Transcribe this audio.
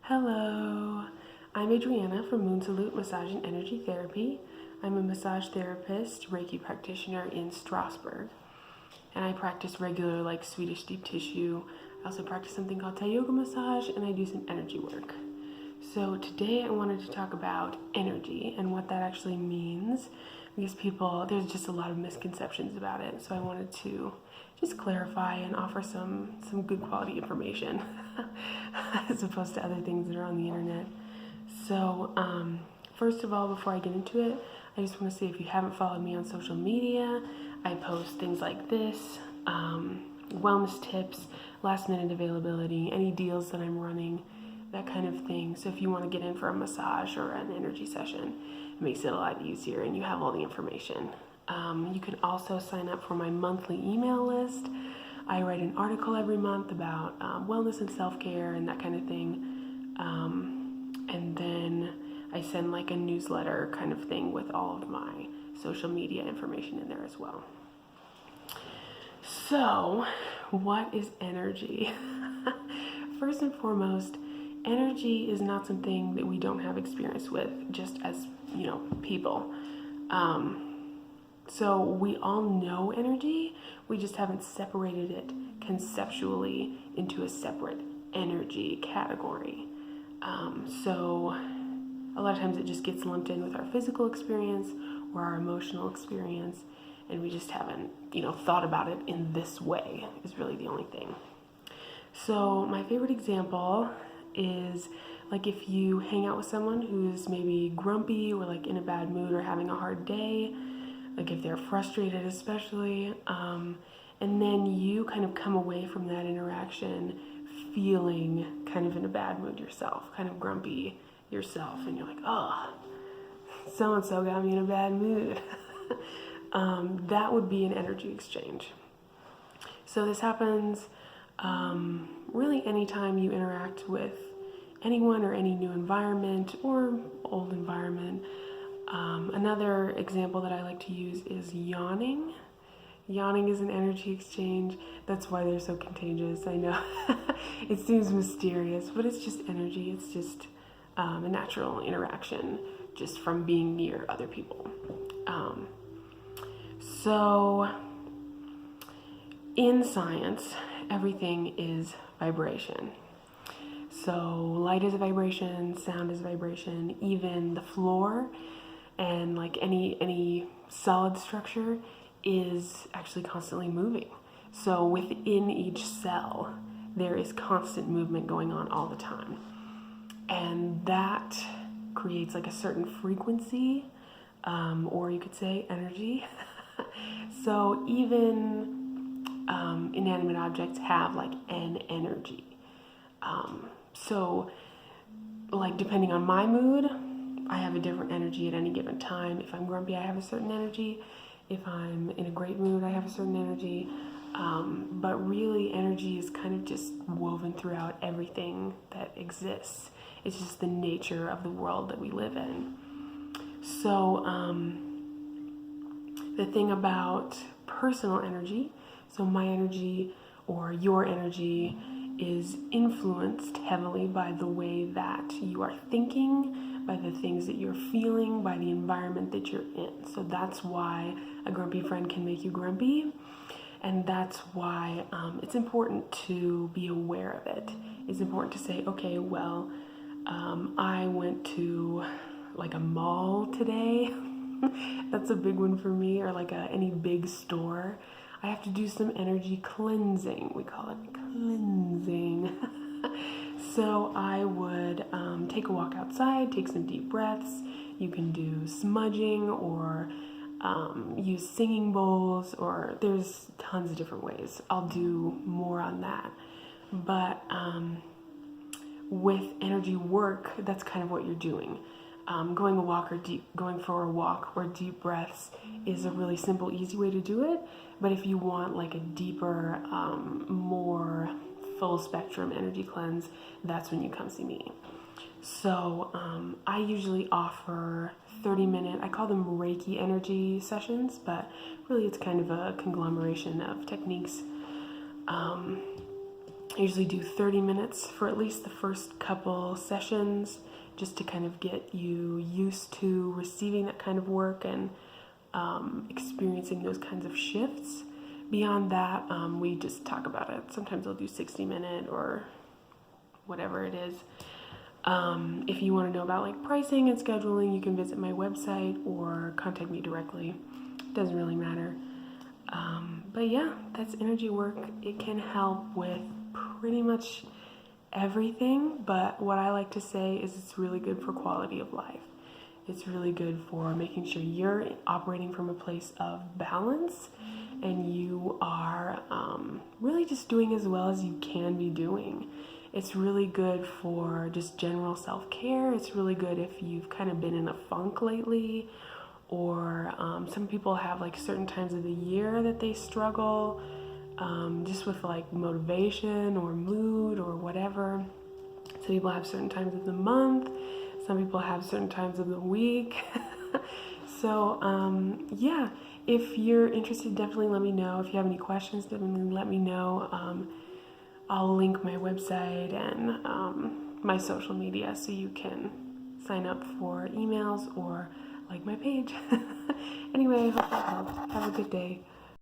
Hello, I'm Adriana from Moon Salute Massage and Energy Therapy. I'm a massage therapist, Reiki practitioner in Strasbourg, and I practice regular like Swedish deep tissue. I also practice something called Thai yoga massage, and I do some energy work. So today I wanted to talk about energy and what that actually means, because there's just a lot of misconceptions about it. So I wanted to just clarify and offer some good quality information as opposed to other things that are on the internet. So first of all, before I get into it, I just want to say if you haven't followed me on social media, I post things like this, wellness tips, last minute availability, any deals that I'm running, that kind of thing. So if you want to get in for a massage or an energy session, it makes it a lot easier and you have all the information. You can also sign up for my monthly email list. I write an article every month about wellness and self-care and that kind of thing. And then I send like a newsletter kind of thing with all of my social media information in there as well. So, what is energy? First and foremost, energy is not something that we don't have experience with just as, people. So we all know energy, we just haven't separated it conceptually into a separate energy category. So a lot of times it just gets lumped in with our physical experience or our emotional experience, and we just haven't, thought about it in this way is really the only thing. So my favorite example is like if you hang out with someone who's maybe grumpy or like in a bad mood or having a hard day, like if they're frustrated especially, and then you kind of come away from that interaction feeling kind of in a bad mood yourself, kind of grumpy yourself, and you're like, oh, so-and-so got me in a bad mood. That would be an energy exchange. So this happens really anytime you interact with anyone or any new environment or old environment. Another example that I like to use is yawning. Yawning is an energy exchange. That's why they're so contagious. I know it seems mysterious, but it's just energy. It's just a natural interaction just from being near other people. So in science, everything is vibration. So light is a vibration, sound is a vibration, even the floor and like any solid structure is actually constantly moving. So within each cell, there is constant movement going on all the time. And that creates like a certain frequency, or you could say energy. So even inanimate objects have like an energy. So like depending on my mood, I have a different energy at any given time. If I'm grumpy, I have a certain energy. If I'm in a great mood, I have a certain energy. But really, energy is kind of just woven throughout everything that exists. It's just the nature of the world that we live in. So the thing about personal energy, so my energy or your energy is influenced heavily by the way that you are thinking, by the things that you're feeling, by the environment that you're in. So that's why a grumpy friend can make you grumpy, and that's why it's important to be aware of it. It's important to say, okay, well, I went to like a mall today. That's a big one for me, or like any big store. I have to do some energy cleansing. We call it cleansing. So I would take a walk outside, take some deep breaths. You can do smudging or use singing bowls, or there's tons of different ways. I'll do more on that. But with energy work, that's kind of what you're doing. Going for a walk or deep breaths is a really simple, easy way to do it. But if you want like a deeper, more full spectrum energy cleanse, that's when you come see me. So I usually offer 30-minute, I call them Reiki energy sessions, but really it's kind of a conglomeration of techniques. I usually do 30 minutes for at least the first couple sessions, just to kind of get you used to receiving that kind of work and experiencing those kinds of shifts. Beyond that, we just talk about it. Sometimes I'll do 60-minute or whatever it is. If you want to know about like pricing and scheduling, you can visit my website or contact me directly. It doesn't really matter. But yeah, that's energy work. It can help with pretty much everything, but what I like to say is it's really good for quality of life. It's really good for making sure you're operating from a place of balance and you are really just doing as well as you can be doing. It's really good for just general self-care. It's really good if you've kind of been in a funk lately, or some people have like certain times of the year that they struggle just with like motivation or mood or whatever. Some people have certain times of the month. Some people have certain times of the week. So yeah, if you're interested, definitely let me know. If you have any questions, definitely let me know. I'll link my website and my social media so you can sign up for emails or like my page. Anyway, I hope that helped. Have a good day.